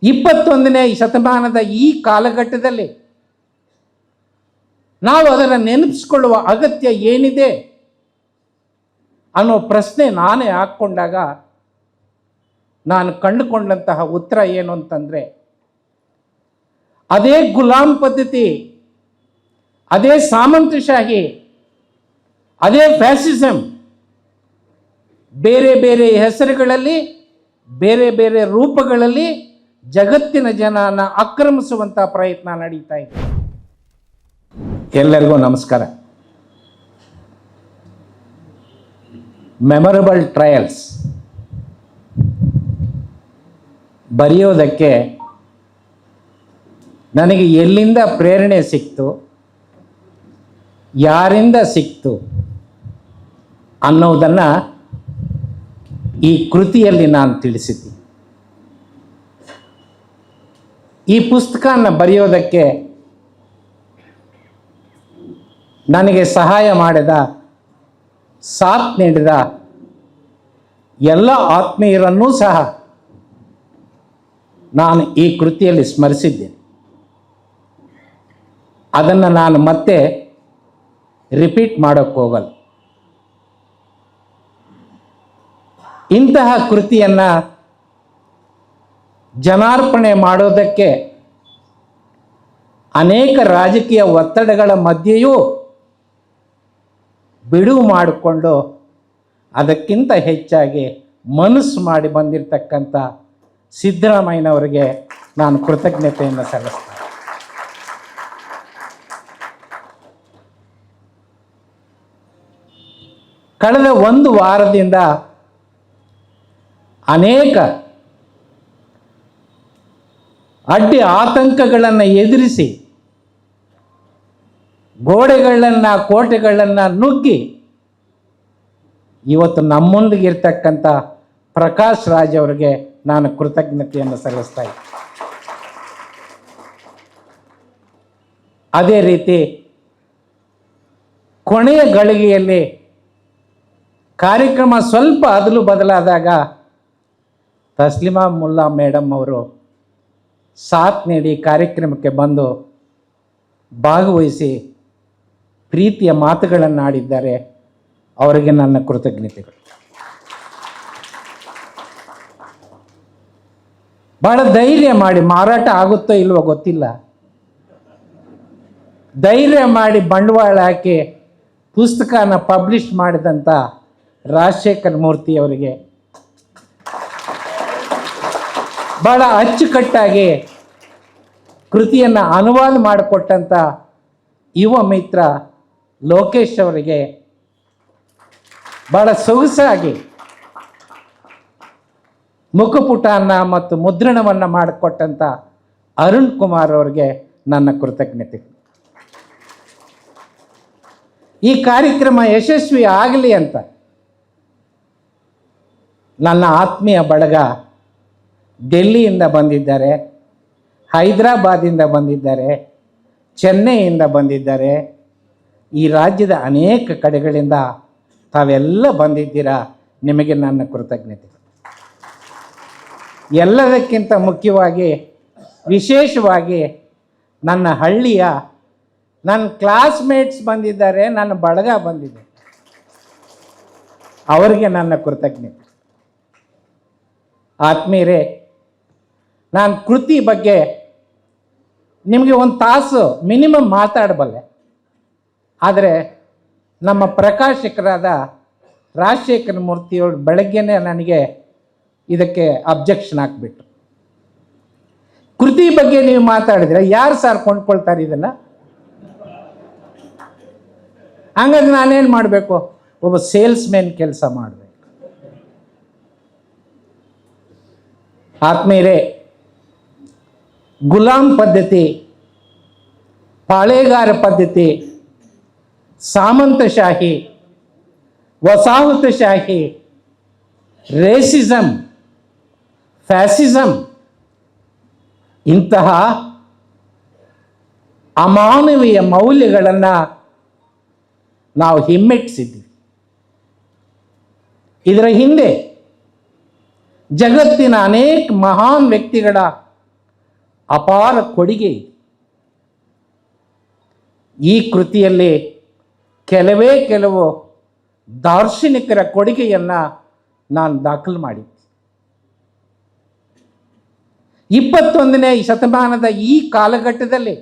21ನೇ ಶತಮಾನದ ಈ ಕಾಲಘಟ್ಟದಲ್ಲಿ ನಾವು ಅದನ್ನು ನೆನಪಿಸ್ಕೊಳ್ಳುವ ಅಗತ್ಯ ಏನಿದೆ ಅನ್ನೋ ಪ್ರಶ್ನೆ ನಾನೇ ಹಾಕ್ಕೊಂಡಾಗ ನಾನು ಕಂಡುಕೊಂಡಂತಹ ಉತ್ತರ ಏನು ಅಂತಂದರೆ, ಅದೇ ಗುಲಾಮ್ ಪದ್ಧತಿ, ಅದೇ ಸಾಮಂತಶಾಹಿ, ಅದೇ ಫ್ಯಾಸಿಸಮ್ ಬೇರೆ ಬೇರೆ ಹೆಸರುಗಳಲ್ಲಿ, ಬೇರೆ ಬೇರೆ ರೂಪಗಳಲ್ಲಿ ಜಗತ್ತಿನ ಜನನ ಆಕ್ರಮಿಸುವಂಥ ಪ್ರಯತ್ನ ನಡೀತಾ ಇದೆ. ಎಲ್ಲರಿಗೂ ನಮಸ್ಕಾರ. ಮೆಮೊರಬಲ್ ಟ್ರಯಲ್ಸ್ ಬರೆಯೋದಕ್ಕೆ ನನಗೆ ಎಲ್ಲಿಂದ ಪ್ರೇರಣೆ ಸಿಕ್ತು, ಯಾರಿಂದ ಸಿಕ್ತು ಅನ್ನೋದನ್ನು ಈ ಕೃತಿಯಲ್ಲಿ ನಾನು ತಿಳಿಸಿದ್ದೀನಿ. ಈ ಪುಸ್ತಕನ ಬರೆಯೋದಕ್ಕೆ ನನಗೆ ಸಹಾಯ ಮಾಡಿದ, ಸಾಥ್ ನೀಡಿದ ಎಲ್ಲ ಆತ್ಮೀಯರನ್ನೂ ಸಹ ನಾನು ಈ ಕೃತಿಯಲ್ಲಿ ಸ್ಮರಿಸಿದ್ದೇನೆ. ಅದನ್ನು ನಾನು ಮತ್ತೆ ರಿಪೀಟ್ ಮಾಡೋಕ್ಕೆ ಹೋಗಲ್ಲ. ಇಂತಹ ಕೃತಿಯನ್ನು ಜನಾರ್ಪಣೆ ಮಾಡೋದಕ್ಕೆ ಅನೇಕ ರಾಜಕೀಯ ಒತ್ತಡಗಳ ಮಧ್ಯೆಯೂ ಬಿಡುವು ಮಾಡಿಕೊಂಡು ಅದಕ್ಕಿಂತ ಹೆಚ್ಚಾಗಿ ಮನಸ್ಸು ಮಾಡಿ ಬಂದಿರತಕ್ಕಂಥ ಸಿದ್ದರಾಮಯ್ಯನವರಿಗೆ ನಾನು ಕೃತಜ್ಞತೆಯನ್ನು ಸಲ್ಲಿಸ್ತೇನೆ. ಕಳೆದ ಒಂದು ವಾರದಿಂದ ಅನೇಕ ಅಡ್ಡಿ ಆತಂಕಗಳನ್ನು ಎದುರಿಸಿ ಗೋಡೆಗಳನ್ನು, ಕೋಟೆಗಳನ್ನು ನುಗ್ಗಿ ಇವತ್ತು ನಮ್ಮೊಂದಿಗಿರ್ತಕ್ಕಂಥ ಪ್ರಕಾಶ್ ರಾಜ್ ಅವರಿಗೆ ನಾನು ಕೃತಜ್ಞತೆಯನ್ನು ಸಲ್ಲಿಸ್ತಾ ಇದ್ದೀನಿ. ಅದೇ ರೀತಿ ಕೊನೆಯ ಗಳಿಗೆಯಲ್ಲಿ ಕಾರ್ಯಕ್ರಮ ಸ್ವಲ್ಪ ಅದಲು ಬದಲಾದಾಗ ತಸ್ಲಿಮಾ ಮುಲ್ಲಾ ಮೇಡಮ್ ಅವರು ಸಾಥ್ ನೀಡಿ ಕಾರ್ಯಕ್ರಮಕ್ಕೆ ಬಂದು ಭಾಗವಹಿಸಿ ಪ್ರೀತಿಯ ಮಾತುಗಳನ್ನು ಆಡಿದ್ದಾರೆ. ಅವರಿಗೆ ನನ್ನ ಕೃತಜ್ಞತೆಗಳು. ಬಹಳ ಧೈರ್ಯ ಮಾಡಿ, ಮಾರಾಟ ಆಗುತ್ತೋ ಇಲ್ವೋ ಗೊತ್ತಿಲ್ಲ, ಧೈರ್ಯ ಮಾಡಿ ಬಂಡವಾಳ ಹಾಕಿ ಪುಸ್ತಕನ ಪಬ್ಲಿಷ್ ಮಾಡಿದಂಥ ರಾಜಶೇಖರ್ ಮೂರ್ತಿ ಅವರಿಗೆ, ಬಹಳ ಅಚ್ಚುಕಟ್ಟಾಗಿ ಕೃತಿಯನ್ನು ಅನುವಾದ ಮಾಡಿಕೊಟ್ಟಂಥ ಯುವ ಮಿತ್ರ ಲೋಕೇಶ್ ಅವರಿಗೆ, ಬಹಳ ಸೊಗಸಾಗಿ ಮುಖಪುಟವನ್ನು ಮತ್ತು ಮುದ್ರಣವನ್ನು ಮಾಡಿಕೊಟ್ಟಂಥ ಅರುಣ್ ಕುಮಾರ್ ಅವರಿಗೆ ನನ್ನ ಕೃತಜ್ಞತೆ. ಈ ಕಾರ್ಯಕ್ರಮ ಯಶಸ್ವಿ ಆಗಲಿ ಅಂತ ನನ್ನ ಆತ್ಮೀಯ ಬಳಗ ಡೆಲ್ಲಿಯಿಂದ ಬಂದಿದ್ದಾರೆ, ಹೈದರಾಬಾದಿಂದ ಬಂದಿದ್ದಾರೆ, ಚೆನ್ನೈಯಿಂದ ಬಂದಿದ್ದಾರೆ, ಈ ರಾಜ್ಯದ ಅನೇಕ ಕಡೆಗಳಿಂದ ತಾವೆಲ್ಲ ಬಂದಿದ್ದೀರಾ. ನಿಮಗೆ ನನ್ನ ಕೃತಜ್ಞತೆ. ಎಲ್ಲದಕ್ಕಿಂತ ಮುಖ್ಯವಾಗಿ, ವಿಶೇಷವಾಗಿ ನನ್ನ ಹಳ್ಳಿಯ ನನ್ನ ಕ್ಲಾಸ್ಮೇಟ್ಸ್ ಬಂದಿದ್ದಾರೆ, ನನ್ನ ಬಳಗ ಬಂದಿದೆ, ಅವರಿಗೆ ನನ್ನ ಕೃತಜ್ಞತೆ. ಆತ್ಮೀಯರೇ, ನಾನು ಕೃತಿ ಬಗ್ಗೆ ನಿಮಗೆ ಒಂದು ತಾಸು ಮಿನಿಮಮ್ ಮಾತಾಡಬಲ್ಲೆ. ಆದರೆ ನಮ್ಮ ಪ್ರಕಾಶಕರಾದ ರಾಜಶೇಖರ ಮೂರ್ತಿಯವರು ಬೆಳಗ್ಗೆನೇ ನನಗೆ ಇದಕ್ಕೆ ಅಬ್ಜೆಕ್ಷನ್ ಹಾಕ್ಬಿಟ್ರು. ಕೃತಿ ಬಗ್ಗೆ ನೀವು ಮಾತಾಡಿದ್ರೆ ಯಾರು ಸಾರ್ ಕೊಂಡ್ಕೊಳ್ತಾರೆ ಇದನ್ನು? ಹಂಗಾಗಿ ನಾನೇನು ಮಾಡಬೇಕು? ಒಬ್ಬ ಸೇಲ್ಸ್ಮೆನ್ ಕೆಲಸ ಮಾಡಬೇಕು. ಆತ್ಮೀಯರೇ, ಗುಲಾಮ್ ಪದ್ಧತಿ, ಪಾಳೆಗಾರ ಪದ್ಧತಿ, ಸಾಮಂತಶಾಹಿ, ವಸಾಹತುಶಾಹಿ, ರೇಸಿಸಮ್, ಫ್ಯಾಸಿಸಮ್ ಇಂತಹ ಅಮಾನವೀಯ ಮೌಲ್ಯಗಳನ್ನು ನಾವು ಹಿಮ್ಮೆಟ್ಟಿಸಿದ್ದೀವಿ. ಇದರ ಹಿಂದೆ ಜಗತ್ತಿನ ಅನೇಕ ಮಹಾನ್ ವ್ಯಕ್ತಿಗಳ ಅಪಾರ ಕೊಡುಗೆ ಇದೆ. ಈ ಕೃತಿಯಲ್ಲಿ ಕೆಲವು ದಾರ್ಶನಿಕರ ಕೊಡುಗೆಯನ್ನು ನಾನು ದಾಖಲು ಮಾಡಿದ್ದೆ. 21ನೇ ಶತಮಾನದ ಈ ಕಾಲಘಟ್ಟದಲ್ಲಿ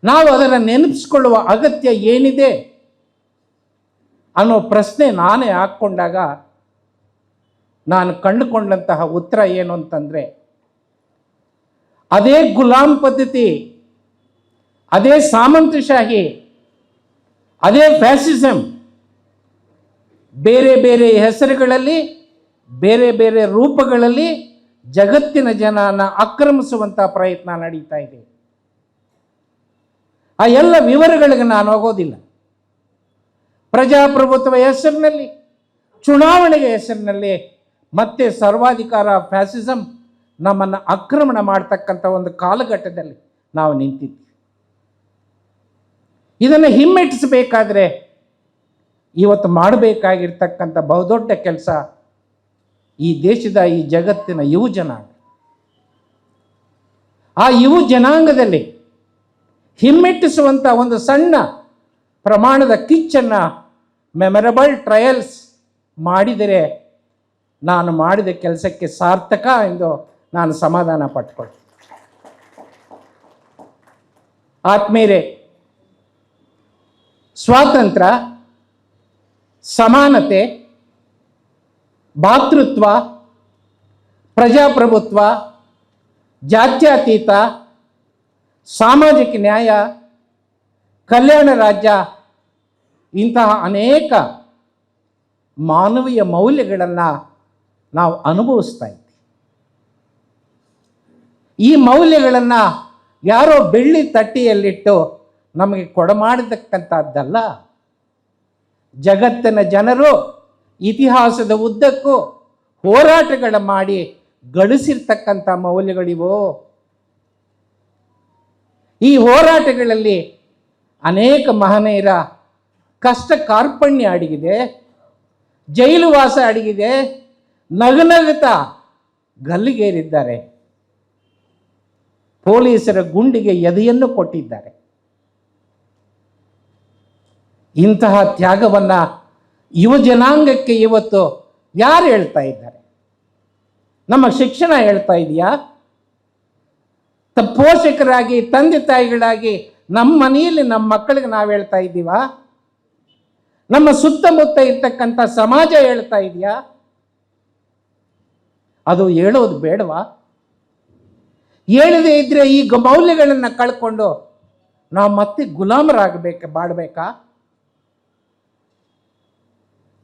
ನಾವು ಅದನ್ನು ನೆನಪಿಸ್ಕೊಳ್ಳುವ ಅಗತ್ಯ ಏನಿದೆ ಅನ್ನೋ ಪ್ರಶ್ನೆ ನಾನೇ ಹಾಕ್ಕೊಂಡಾಗ ನಾನು ಕಂಡುಕೊಂಡಂತಹ ಉತ್ತರ ಏನು ಅಂತಂದರೆ, ಅದೇ ಗುಲಾಮ್ ಪದ್ಧತಿ, ಅದೇ ಸಾಮಂತಶಾಹಿ, ಅದೇ ಫ್ಯಾಸಿಸಮ್ ಬೇರೆ ಬೇರೆ ಹೆಸರುಗಳಲ್ಲಿ, ಬೇರೆ ಬೇರೆ ರೂಪಗಳಲ್ಲಿ ಜಗತ್ತಿನ ಜನನ ಆಕ್ರಮಿಸುವಂಥ ಪ್ರಯತ್ನ ನಡೀತಾ ಇದೆ. ಆ ಎಲ್ಲ ವಿವರಗಳಿಗೆ ನಾನು ಹೋಗೋದಿಲ್ಲ. ಪ್ರಜಾಪ್ರಭುತ್ವ ಹೆಸರಿನಲ್ಲಿ, ಚುನಾವಣೆಗೆ ಹೆಸರಿನಲ್ಲಿ ಮತ್ತೆ ಸರ್ವಾಧಿಕಾರ ಫ್ಯಾಸಿಸಮ್ ನಮ್ಮನ್ನು ಆಕ್ರಮಣ ಮಾಡ್ತಕ್ಕಂಥ ಒಂದು ಕಾಲಘಟ್ಟದಲ್ಲಿ ನಾವು ನಿಂತಿದ್ವಿ. ಇದನ್ನು ಹಿಮ್ಮೆಟ್ಟಿಸಬೇಕಾದ್ರೆ ಇವತ್ತು ಮಾಡಬೇಕಾಗಿರ್ತಕ್ಕಂಥ ಬಹುದೊಡ್ಡ ಕೆಲಸ ಈ ದೇಶದ, ಈ ಜಗತ್ತಿನ ಯುವ ಜನಾಂಗ. ಆ ಯುವ ಜನಾಂಗದಲ್ಲಿ ಹಿಮ್ಮೆಟ್ಟಿಸುವಂಥ ಒಂದು ಸಣ್ಣ ಪ್ರಮಾಣದ ಕಿಚ್ಚನ್ನು ಮೆಮೊರಬಲ್ ಟ್ರಯಲ್ಸ್ ಮಾಡಿದರೆ ನಾನು ಮಾಡಿದ ಕೆಲಸಕ್ಕೆ ಸಾರ್ಥಕ ಎಂದು ನಾನು ಸಮಾಧಾನ ಪಟ್ಕೊಳ್ತೀನಿ. ಆತ್ಮೀಯರೇ, ಸ್ವಾತಂತ್ರ್ಯ, ಸಮಾನತೆ, ಭಾತೃತ್ವ, ಪ್ರಜಾಪ್ರಭುತ್ವ, ಜಾತ್ಯತೀತ, ಸಾಮಾಜಿಕ ನ್ಯಾಯ, ಕಲ್ಯಾಣ ರಾಜ್ಯ, ಇಂತಹ ಅನೇಕ ಮಾನವೀಯ ಮೌಲ್ಯಗಳನ್ನು ನಾವು ಅನುಭವಿಸ್ತಾ ಇದ್ದೀವಿ. ಈ ಮೌಲ್ಯಗಳನ್ನು ಯಾರೋ ಬೆಳ್ಳಿ ತಟ್ಟೆಯಲ್ಲಿಟ್ಟು ನಮಗೆ ಕೊಡಮಾಡತಕ್ಕಂಥದ್ದಲ್ಲ. ಜಗತ್ತಿನ ಜನರು ಇತಿಹಾಸದ ಉದ್ದಕ್ಕೂ ಹೋರಾಟಗಳ ಮಾಡಿ ಗಳಿಸಿರ್ತಕ್ಕಂಥ ಮೌಲ್ಯಗಳಿವು. ಈ ಹೋರಾಟಗಳಲ್ಲಿ ಅನೇಕ ಮಹನೀಯರ ಕಷ್ಟ ಕಾರ್ಪಣ್ಯ ಅಡಗಿದೆ, ಜೈಲುವಾಸ ಅಡಗಿದೆ, ನಗನಗುತ್ತಾ ಗಲ್ಲಿಗೇರಿದ್ದಾರೆ, ಪೊಲೀಸರ ಗುಂಡಿಗೆ ಎದೆಯನ್ನು ಕೊಟ್ಟಿದ್ದಾರೆ. ಇಂತಹ ತ್ಯಾಗವನ್ನು ಯುವ ಜನಾಂಗಕ್ಕೆ ಇವತ್ತು ಯಾರು ಹೇಳ್ತಾ ಇದ್ದಾರೆ? ನಮ್ಮ ಶಿಕ್ಷಣ ಹೇಳ್ತಾ ಇದೆಯಾ? ಪೋಷಕರಾಗಿ, ತಂದೆ ತಾಯಿಗಳಾಗಿ ನಮ್ಮ ಮನೆಯಲ್ಲಿ ನಮ್ಮ ಮಕ್ಕಳಿಗೆ ನಾವು ಹೇಳ್ತಾ ಇದ್ದೀವಾ? ನಮ್ಮ ಸುತ್ತಮುತ್ತ ಇರ್ತಕ್ಕಂಥ ಸಮಾಜ ಹೇಳ್ತಾ ಇದೆಯಾ? ಅದು ಹೇಳೋದು ಬೇಡವಾ? ಹೇಳದೇ ಇದ್ರೆ ಈ ಮೌಲ್ಯಗಳನ್ನು ಕಳ್ಕೊಂಡು ನಾವು ಮತ್ತೆ ಬಾಡಬೇಕಾ?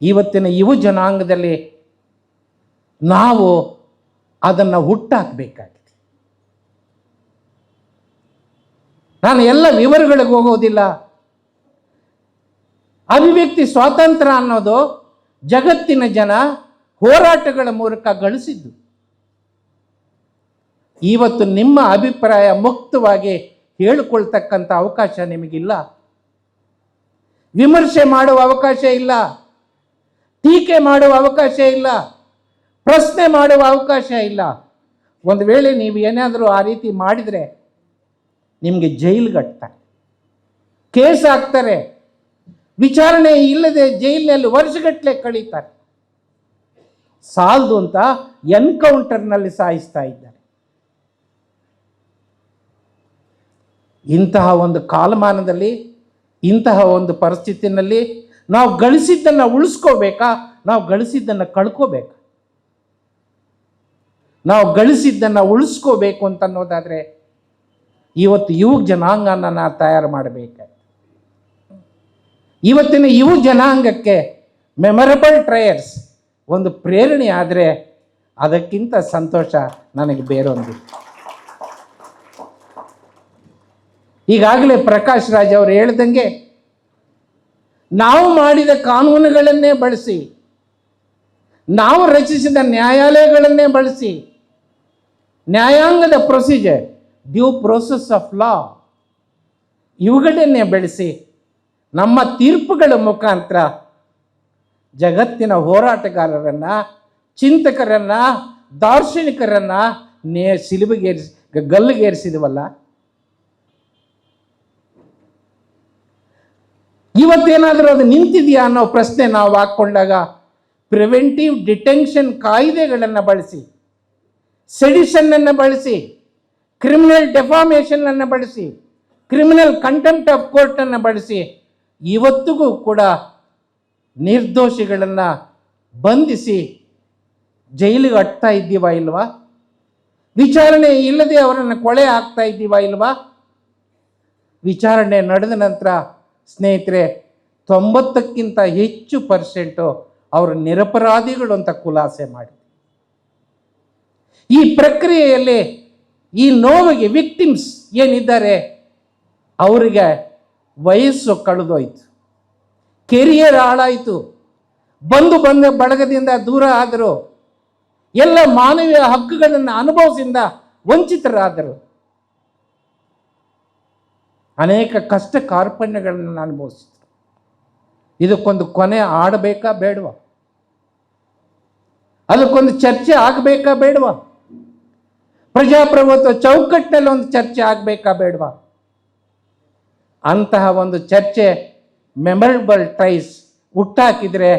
ಇವತ್ತಿನ ಯುವ ಜನಾಂಗದಲ್ಲಿ ನಾವು ಅದನ್ನು ಹುಟ್ಟಾಕಬೇಕಾಗಿದೆ. ನಾನು ಎಲ್ಲ ವಿವರಗಳಿಗೆ ಹೋಗೋದಿಲ್ಲ. ಅಭಿವ್ಯಕ್ತಿ ಸ್ವಾತಂತ್ರ್ಯ ಅನ್ನೋದು ಜಗತ್ತಿನ ಜನ ಹೋರಾಟಗಳ ಮೂಲಕ ಗಳಿಸಿದ್ದು. ಇವತ್ತು ನಿಮ್ಮ ಅಭಿಪ್ರಾಯ ಮುಕ್ತವಾಗಿ ಹೇಳಿಕೊಳ್ತಕ್ಕಂಥ ಅವಕಾಶ ನಿಮಗಿಲ್ಲ. ವಿಮರ್ಶೆ ಮಾಡುವ ಅವಕಾಶ ಇಲ್ಲ, ಟೀಕೆ ಮಾಡುವ ಅವಕಾಶ ಇಲ್ಲ, ಪ್ರಶ್ನೆ ಮಾಡುವ ಅವಕಾಶ ಇಲ್ಲ. ಒಂದು ವೇಳೆ ನೀವು ಏನಾದರೂ ಆ ರೀತಿ ಮಾಡಿದರೆ ನಿಮಗೆ ಜೈಲಿಗಟ್ತಾರೆ, ಕೇಸ್ ಹಾಕ್ತಾರೆ, ವಿಚಾರಣೆ ಇಲ್ಲದೆ ಜೈಲಿನಲ್ಲಿ ವರ್ಷಗಟ್ಟಲೆ ಕಳೀತಾರೆ. ಸಾಲದು ಅಂತ ಎನ್ಕೌಂಟರ್ನಲ್ಲಿ ಸಾಯಿಸ್ತಾ ಇದ್ದಾರೆ. ಇಂತಹ ಒಂದು ಕಾಲಮಾನದಲ್ಲಿ, ಇಂತಹ ಒಂದು ಪರಿಸ್ಥಿತಿನಲ್ಲಿ ನಾವು ಗಳಿಸಿದ್ದನ್ನು ಉಳಿಸ್ಕೋಬೇಕಾ? ನಾವು ಗಳಿಸಿದ್ದನ್ನು ಕಳ್ಕೋಬೇಕಾ? ನಾವು ಗಳಿಸಿದ್ದನ್ನು ಉಳಿಸ್ಕೋಬೇಕು ಅಂತ ಅನ್ನೋದಾದರೆ ಇವತ್ತು ಯುವ ಜನಾಂಗನ ನಾವು ತಯಾರು ಮಾಡಬೇಕಾಗಿದೆ. ಇವತ್ತಿನ ಯುವ ಜನಾಂಗಕ್ಕೆ ಮೆಮೊರಬಲ್ ಟ್ರಯಲ್ಸ್ ಒಂದು ಪ್ರೇರಣೆ ಆದರೆ ಅದಕ್ಕಿಂತ ಸಂತೋಷ ನನಗೆ ಬೇರೊಂದಿಲ್ಲ. ಈಗಾಗಲೇ ಪ್ರಕಾಶ್ ರಾಜ್ ಅವರು ಹೇಳ್ದಂಗೆ ನಾವು ಮಾಡಿದ ಕಾನೂನುಗಳನ್ನೇ ಬಳಸಿ, ನಾವು ರಚಿಸಿದ ನ್ಯಾಯಾಲಯಗಳನ್ನೇ ಬಳಸಿ, ನ್ಯಾಯಾಂಗದ procedure, due process of law, ಇವುಗಳನ್ನೇ ಬೆಳೆಸಿ ನಮ್ಮ ತೀರ್ಪುಗಳ ಮುಖಾಂತರ ಜಗತ್ತಿನ ಹೋರಾಟಗಾರರನ್ನು, ಚಿಂತಕರನ್ನು, ದಾರ್ಶನಿಕರನ್ನು ಸಿಲುಬೆಗೇರಿಸಿ ಗಲ್ಲಿಗೇರಿಸಿದವಲ್ಲ. ಇವತ್ತೇನಾದರೂ ಅದು ನಿಂತಿದೆಯಾ ಅನ್ನೋ ಪ್ರಶ್ನೆ ನಾವು ಹಾಕ್ಕೊಂಡಾಗ ಪ್ರಿವೆಂಟಿವ್ ಡಿಟೆನ್ಷನ್ ಕಾಯ್ದೆಗಳನ್ನು ಬಳಸಿ, ಸೆಡಿಷನ್ನನ್ನು ಬಳಸಿ, ಕ್ರಿಮಿನಲ್ ಡೆಫಾಮೇಷನನ್ನು ಬಳಸಿ, ಕ್ರಿಮಿನಲ್ ಕಂಟೆಂಪ್ಟ್ ಆಫ್ ಕೋರ್ಟನ್ನು ಬಳಸಿ ಇವತ್ತಿಗೂ ಕೂಡ ನಿರ್ದೋಷಿಗಳನ್ನು ಬಂಧಿಸಿ ಜೈಲಿಗೆ ಅಟ್ತಾ ಇದ್ದೀವಾ ಇಲ್ವಾ? ವಿಚಾರಣೆ ಇಲ್ಲದೆ ಅವರನ್ನು ಕೊಲೆ ಆಗ್ತಾ ಇದ್ದೀವಾ ಇಲ್ವಾ? ವಿಚಾರಣೆ ನಡೆದ ನಂತರ ಸ್ನೇಹಿತರೆ 90ಕ್ಕಿಂತ ಹೆಚ್ಚು % ಅವರು ನಿರಪರಾಧಿಗಳು ಅಂತ ಖುಲಾಸೆ ಮಾಡಿ, ಈ ಪ್ರಕ್ರಿಯೆಯಲ್ಲಿ ಈ ನೋವಿಗೆ ವಿಕ್ಟಿಮ್ಸ್ ಏನಿದ್ದಾರೆ ಅವರಿಗೆ ವಯಸ್ಸು ಕಳೆದೋಯ್ತು, ಕೆರಿಯರ್ ಹಾಳಾಯಿತು, ಬಂಧು ಬಳಗದಿಂದ ದೂರ ಆದರು, ಎಲ್ಲ ಮಾನವೀಯ ಹಕ್ಕುಗಳನ್ನು ಅನುಭವಿಸಿಂದ ವಂಚಿತರಾದರು, ಅನೇಕ ಕಷ್ಟ ಕಾರ್ಪಣ್ಯಗಳನ್ನು ಅನುಭವಿಸಿದರು. ಇದಕ್ಕೊಂದು ಕೊನೆ ಆಡಬೇಕಾ ಬೇಡವಾ? ಅದಕ್ಕೊಂದು ಚರ್ಚೆ ಆಗಬೇಕಾ ಬೇಡವಾ? ಪ್ರಜಾಪ್ರಭುತ್ವ ಚೌಕಟ್ಟಿನಲ್ಲಿ ಒಂದು ಚರ್ಚೆ ಆಗಬೇಕಾ ಬೇಡವಾ? ಅಂತಹ ಒಂದು ಚರ್ಚೆ ಮೆಮೊರಬಲ್ ಟ್ರೈಸ್ ಹುಟ್ಟಾಕಿದರೆ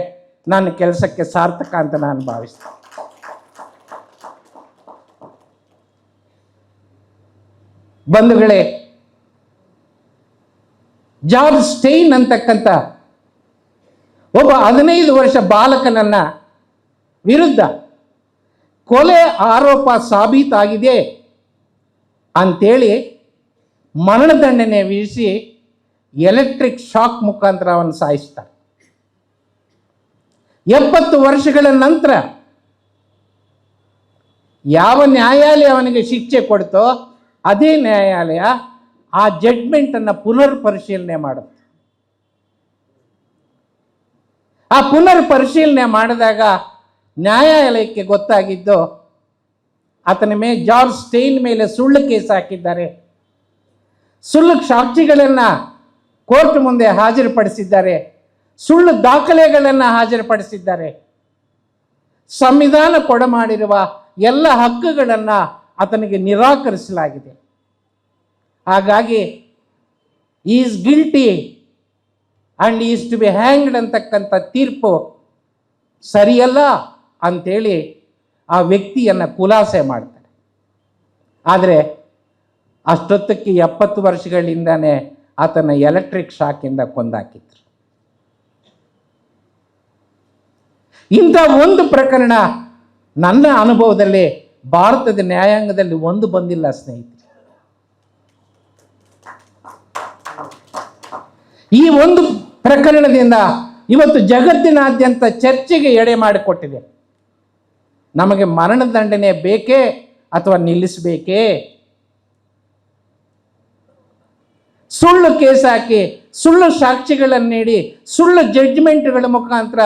ನನ್ನ ಕೆಲಸಕ್ಕೆ ಸಾರ್ಥಕ ಅಂತ ನಾನು ಭಾವಿಸ್ತೇನೆ. ಬಂಧುಗಳೇ, ಜಾರ್ಜ್ ಸ್ಟೈನ್ ಅಂತಕ್ಕಂಥ ಒಬ್ಬ 15 ವರ್ಷ ಬಾಲಕನನ್ನ ವಿರುದ್ಧ ಕೊಲೆ ಆರೋಪ ಸಾಬೀತಾಗಿದೆ ಅಂತೇಳಿ ಮರಣದಂಡನೆ ವಿಧಿಸಿ ಎಲೆಕ್ಟ್ರಿಕ್ ಶಾಕ್ ಮುಖಾಂತರ ಅವನು ಸಾಯಿಸ್ತಾರೆ. 70 ವರ್ಷಗಳ ನಂತರ ಯಾವ ನ್ಯಾಯಾಲಯ ಅವನಿಗೆ ಶಿಕ್ಷೆ ಕೊಡ್ತೋ ಅದೇ ನ್ಯಾಯಾಲಯ ಆ ಜಡ್ಮೆಂಟನ್ನು ಪುನರ್ ಪರಿಶೀಲನೆ ಮಾಡುತ್ತೆ. ಆ ಪುನರ್ ಪರಿಶೀಲನೆ ಮಾಡಿದಾಗ ನ್ಯಾಯಾಲಯಕ್ಕೆ ಗೊತ್ತಾಗಿದ್ದು ಆತನ ಮೇಲೆ, ಜಾರ್ಜ್ ಸ್ಟೈನ್ ಮೇಲೆ ಸುಳ್ಳು ಕೇಸ್ ಹಾಕಿದ್ದಾರೆ, ಸುಳ್ಳು ಸಾಕ್ಷಿಗಳನ್ನು ಕೋರ್ಟ್ ಮುಂದೆ ಹಾಜರುಪಡಿಸಿದ್ದಾರೆ, ಸುಳ್ಳು ದಾಖಲೆಗಳನ್ನು ಹಾಜರುಪಡಿಸಿದ್ದಾರೆ, ಸಂವಿಧಾನ ಕೊಡಮಾಡಿರುವ ಎಲ್ಲ ಹಕ್ಕುಗಳನ್ನು ಆತನಿಗೆ ನಿರಾಕರಿಸಲಾಗಿದೆ. ಹಾಗಾಗಿ is guilty and is to be hanged ಅಂತಕ್ಕಂಥ ತೀರ್ಪು ಸರಿಯಲ್ಲ ಅಂಥೇಳಿ ಆ ವ್ಯಕ್ತಿಯನ್ನು ಖುಲಾಸೆ ಮಾಡ್ತಾರೆ. ಆದರೆ ಅಷ್ಟೊತ್ತಕ್ಕೆ 70 ವರ್ಷಗಳಿಂದನೇ ಆತನ ಎಲೆಕ್ಟ್ರಿಕ್ ಶಾಕಿಂದ ಕೊಂದಾಕಿದ್ರು. ಇಂಥ ಒಂದು ಪ್ರಕರಣ ನನ್ನ ಅನುಭವದಲ್ಲಿ ಭಾರತದ ನ್ಯಾಯಾಂಗದಲ್ಲಿ ಒಂದು ಬಂದಿಲ್ಲ ಸ್ನೇಹಿತರೆ. ಈ ಒಂದು ಪ್ರಕರಣದಿಂದ ಇವತ್ತು ಜಗತ್ತಿನಾದ್ಯಂತ ಚರ್ಚೆಗೆ ಎಡೆ ಮಾಡಿಕೊಟ್ಟಿದೆ. ನಮಗೆ ಮರಣದಂಡನೆ ಬೇಕೇ ಅಥವಾ ನಿಲ್ಲಿಸಬೇಕೇ? ಸುಳ್ಳು ಕೇಸ್ ಹಾಕಿ, ಸುಳ್ಳು ಸಾಕ್ಷಿಗಳನ್ನು ನೀಡಿ, ಸುಳ್ಳು ಜಡ್ಜ್ಮೆಂಟ್ಗಳ ಮುಖಾಂತರ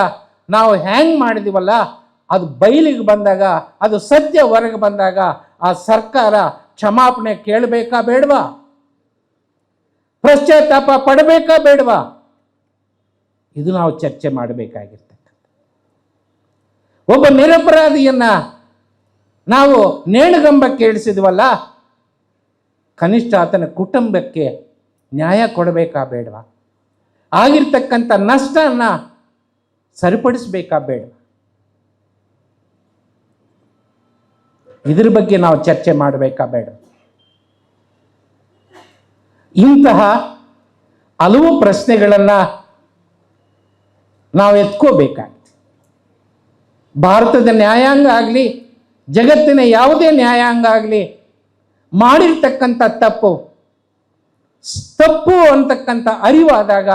ನಾವು ಹ್ಯಾಂಗ್ ಮಾಡಿದೀವಲ್ಲ, ಅದು ಬಯಲಿಗೆ ಬಂದಾಗ, ಅದು ಸತ್ಯ ಹೊರಗೆ ಬಂದಾಗ ಆ ಸರ್ಕಾರ ಕ್ಷಮಾಪಣೆ ಕೇಳಬೇಕಾ ಬೇಡವಾ? ಪಶ್ಚಾತ್ತಾಪ ಪಡಬೇಕಾ ಬೇಡವಾ? ಇದು ನಾವು ಚರ್ಚೆ ಮಾಡಬೇಕಾಗಿರ್ತಕ್ಕಂಥ. ಒಬ್ಬ ನಿರಪರಾಧಿಯನ್ನ ನಾವು ನೇಣುಗಂಬಕ್ಕೆ ಇಳಿಸಿದ್ವಲ್ಲ, ಕನಿಷ್ಠ ಆತನ ಕುಟುಂಬಕ್ಕೆ ನ್ಯಾಯ ಕೊಡಬೇಕಾ ಬೇಡವಾ? ಆಗಿರ್ತಕ್ಕಂಥ ನಷ್ಟನ ಸರಿಪಡಿಸಬೇಕಾ ಬೇಡವಾ? ಇದ್ರ ಬಗ್ಗೆ ನಾವು ಚರ್ಚೆ ಮಾಡಬೇಕಾ ಬೇಡ? ಇಂತಹ ಹಲವು ಪ್ರಶ್ನೆಗಳನ್ನು ನಾವು ಎತ್ಕೋಬೇಕಾಗಿದೆ. ಭಾರತದ ನ್ಯಾಯಾಂಗ ಆಗಲಿ, ಜಗತ್ತಿನ ಯಾವುದೇ ನ್ಯಾಯಾಂಗ ಆಗಲಿ, ಮಾಡಿರ್ತಕ್ಕಂಥ ತಪ್ಪು ಅಂತಕ್ಕಂಥ ಅರಿವಾದಾಗ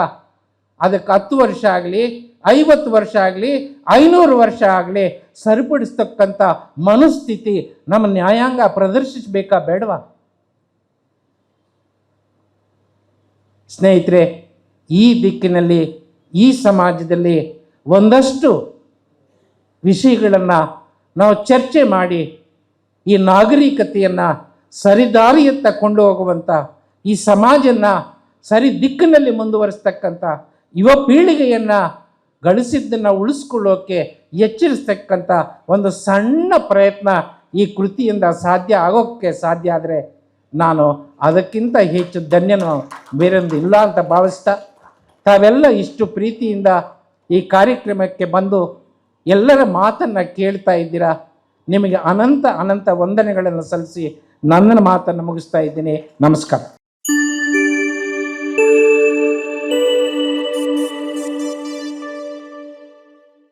ಅದಕ್ಕೆ 10 ವರ್ಷ ಆಗಲಿ, 50 ವರ್ಷ ಆಗಲಿ, 500 ವರ್ಷ ಆಗಲಿ ಸರಿಪಡಿಸ್ತಕ್ಕಂಥ ಮನಸ್ಥಿತಿ ನಮ್ಮ ನ್ಯಾಯಾಂಗ ಪ್ರದರ್ಶಿಸಬೇಕಾ ಬೇಡವಾ? ಸ್ನೇಹಿತರೆ, ಈ ದಿಕ್ಕಿನಲ್ಲಿ, ಈ ಸಮಾಜದಲ್ಲಿ ಒಂದಷ್ಟು ವಿಷಯಗಳನ್ನು ನಾವು ಚರ್ಚೆ ಮಾಡಿ ಈ ನಾಗರಿಕತೆಯನ್ನು ಸರಿದಾರಿಯತ್ತ ಕೊಂಡು ಹೋಗುವಂಥ, ಈ ಸಮಾಜನ ಸರಿ ದಿಕ್ಕಿನಲ್ಲಿ ಮುಂದುವರಿಸ್ತಕ್ಕಂಥ, ಯುವ ಪೀಳಿಗೆಯನ್ನು ಗಳಿಸಿದ್ದನ್ನು ಉಳಿಸ್ಕೊಳ್ಳೋಕೆ ಎಚ್ಚರಿಸ್ತಕ್ಕಂಥ ಒಂದು ಸಣ್ಣ ಪ್ರಯತ್ನ ಈ ಕೃತಿಯಿಂದ ಸಾಧ್ಯ ಆಗೋಕ್ಕೆ ಸಾಧ್ಯ ಆದರೆ ನಾನು ಅದಕ್ಕಿಂತ ಹೆಚ್ಚು ಧನ್ಯನು ಬೇರೊಂದು ಇಲ್ಲ ಅಂತ ಭಾವಿಸ್ತಾ, ತಾವೆಲ್ಲ ಇಷ್ಟು ಪ್ರೀತಿಯಿಂದ ಈ ಕಾರ್ಯಕ್ರಮಕ್ಕೆ ಬಂದು ಎಲ್ಲರ ಮಾತನ್ನು ಕೇಳ್ತಾ ಇದ್ದೀರಾ. ನಿಮಗೆ ಅನಂತ ಅನಂತ ವಂದನೆಗಳನ್ನು ಸಲ್ಲಿಸಿ ನನ್ನ ಮಾತನ್ನು ಮುಗಿಸ್ತಾ ಇದ್ದೀನಿ. ನಮಸ್ಕಾರ.